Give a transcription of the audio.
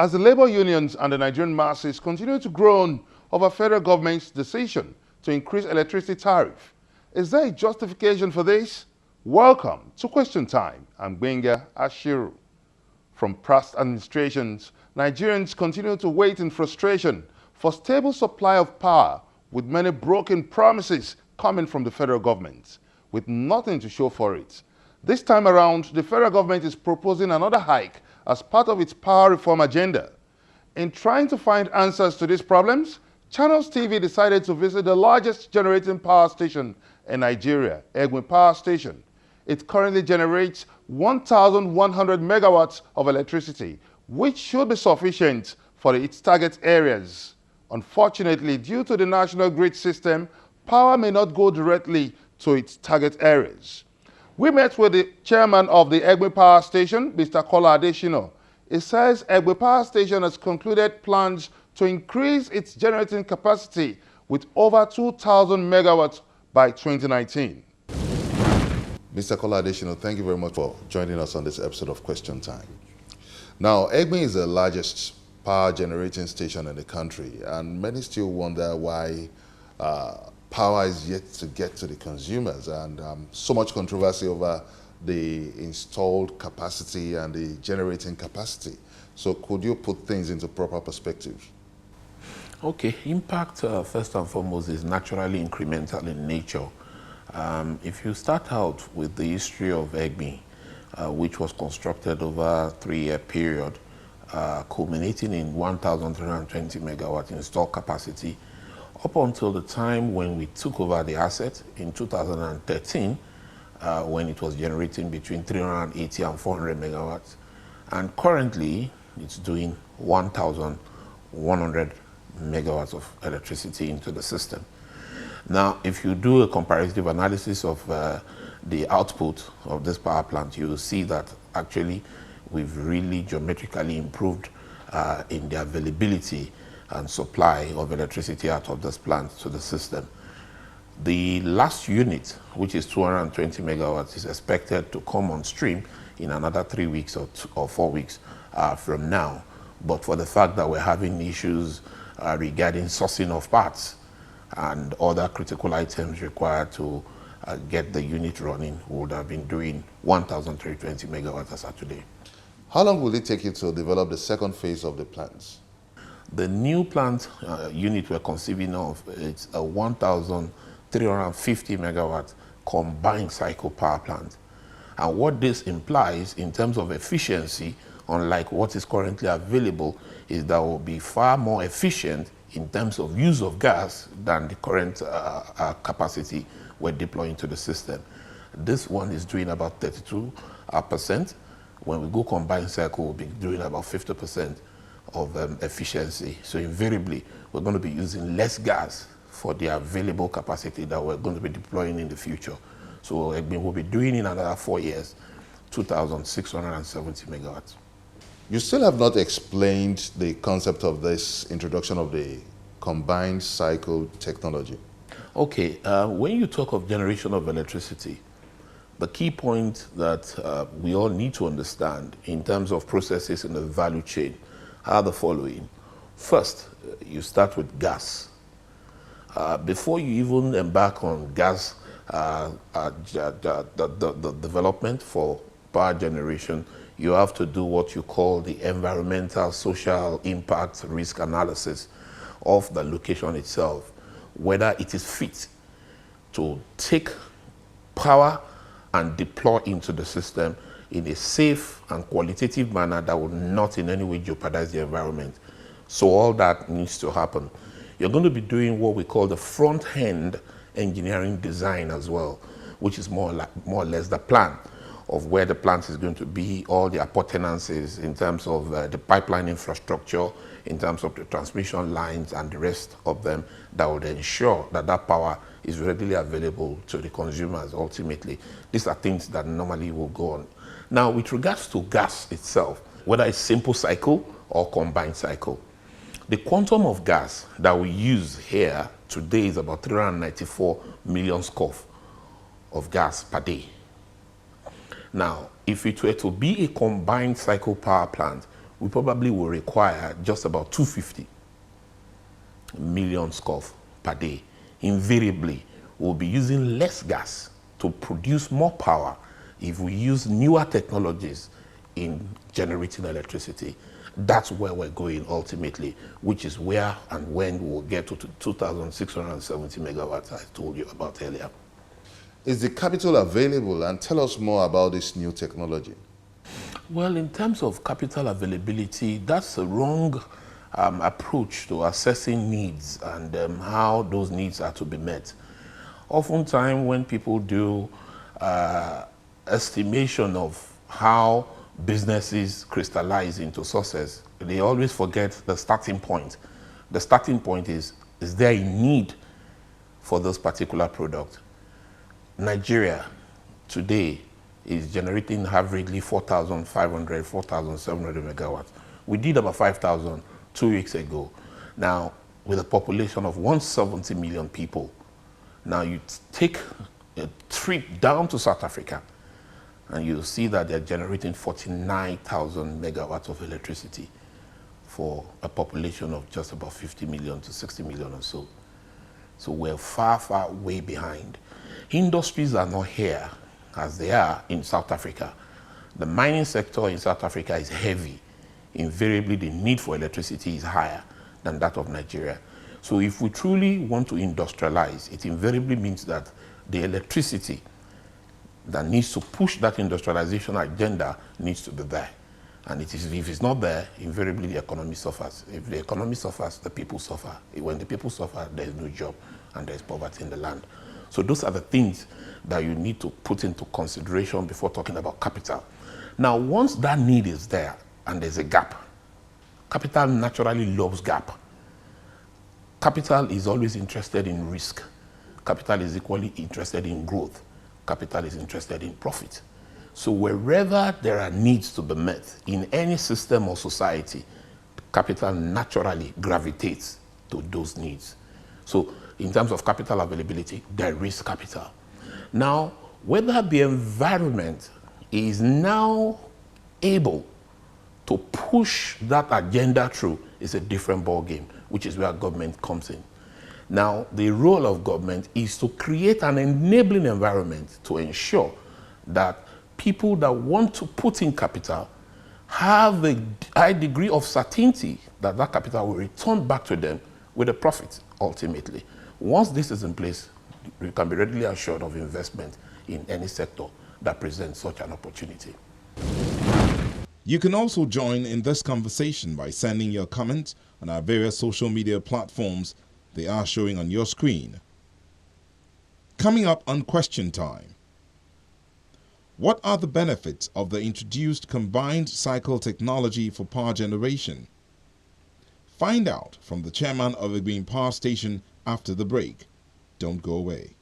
As the labor unions and the Nigerian masses continue to groan over federal government's decision to increase electricity tariff, is there a justification for this? Welcome to Question Time. I'm Benga Ashiru. From past administrations, Nigerians continue to wait in frustration for stable supply of power, with many broken promises coming from the federal government, with nothing to show for it. This time around, the federal government is proposing another hike as part of its power reform agenda. In trying to find answers to these problems, Channels TV decided to visit the largest generating power station in Nigeria, Egbe Power Station. It currently generates 1,100 megawatts of electricity, which should be sufficient for its target areas. Unfortunately, due to the national grid system, power may not go directly to its target areas. We met with the chairman of the Egbe Power Station, Mr. Kola Adeshino. He says Egbe Power Station has concluded plans to increase its generating capacity with over 2,000 megawatts by 2019. Mr. Kola Adeshino, thank you very much for joining us on this episode of Question Time. Now, Egbe is the largest power generating station in the country, and many still wonder why power is yet to get to the consumers, and so much controversy over the installed capacity and the generating capacity. So could you put things into proper perspective? Okay, impact first and foremost is naturally incremental in nature. If you start out with the history of Egbe, which was constructed over a 3-year period, culminating in 1,320 megawatt installed capacity, up until the time when we took over the asset in 2013, when it was generating between 380 and 400 megawatts. And currently, it's doing 1,100 megawatts of electricity into the system. Now, if you do a comparative analysis of the output of this power plant, you will see that actually we've really geometrically improved in the availability and supply of electricity out of this plant to the system. The last unit, which is 220 megawatts, is expected to come on stream in another 3 weeks or 4 weeks from now. But for the fact that we're having issues regarding sourcing of parts and other critical items required to get the unit running, we would have been doing 1,320 megawatts as of today. How long will it take you to develop the second phase of the plants? The new plant unit we're conceiving of, it's a 1,350 megawatt combined cycle power plant. And what this implies in terms of efficiency, unlike what is currently available, is that will be far more efficient in terms of use of gas than the current capacity we're deploying to the system. This one is doing about 32%. When we go combined cycle, we'll be doing about 50% of efficiency. So invariably, we're going to be using less gas for the available capacity that we're going to be deploying in the future. So we'll be doing in another 4 years, 2,670 megawatts. You still have not explained the concept of this introduction of the combined cycle technology. Okay, when you talk of generation of electricity, the key point that we all need to understand in terms of processes in the value chain are the following. First, you start with gas. Before you even embark on gas the development for power generation, you have to do what you call the environmental social impact risk analysis of the location itself, whether it is fit to take power and deploy into the system in a safe and qualitative manner that will not in any way jeopardize the environment. So all that needs to happen. You're going to be doing what we call the front-end engineering design as well, which is more or less the plan of where the plant is going to be, all the appurtenances in terms of the pipeline infrastructure, in terms of the transmission lines and the rest of them that would ensure that that power is readily available to the consumers ultimately. These are things that normally will go on. Now, with regards to gas itself, whether it's simple cycle or combined cycle, the quantum of gas that we use here today is about 394 million scoff of gas per day. Now, if it were to be a combined cycle power plant, we probably will require just about 250 million scoff per day. Invariably, we'll be using less gas to produce more power if we use newer technologies in generating electricity. That's where we're going ultimately, which is where and when we'll get to 2,670 megawatts I told you about earlier. Is the capital available? And tell us more about this new technology. Well, in terms of capital availability, that's a wrong approach to assessing needs and how those needs are to be met. Oftentimes, when people do estimation of how businesses crystallize into success, they always forget the starting point. The starting point is there a need for this particular product? Nigeria today is generating averagely 4,500, 4,700 megawatts. We did about 5,000 2 weeks ago. Now, with a population of 170 million people, now you take a trip down to South Africa, and you'll see that they're generating 49,000 megawatts of electricity for a population of just about 50 million to 60 million or so. So we're far, far way behind. Industries are not here as they are in South Africa. The mining sector in South Africa is heavy. Invariably, the need for electricity is higher than that of Nigeria. So if we truly want to industrialize, it invariably means that the electricity that needs to push that industrialization agenda needs to be there. And if it's not there, invariably the economy suffers. If the economy suffers, the people suffer. When the people suffer, there's no job and there's poverty in the land. So those are the things that you need to put into consideration before talking about capital. Now, once that need is there and there's a gap, capital naturally loves gap. Capital is always interested in risk. Capital is equally interested in growth. Capital is interested in profit. So wherever there are needs to be met in any system or society, capital naturally gravitates to those needs. So in terms of capital availability, there is capital. Now, whether the environment is now able to push that agenda through is a different ballgame, which is where government comes in. Now, the role of government is to create an enabling environment to ensure that people that want to put in capital have a high degree of certainty that that capital will return back to them with a profit, ultimately. Once this is in place, you can be readily assured of investment in any sector that presents such an opportunity. You can also join in this conversation by sending your comments on our various social media platforms. They are showing on your screen. Coming up on Question Time. What are the benefits of the introduced combined cycle technology for power generation? Find out from the chairman of a green power station after the break. Don't go away.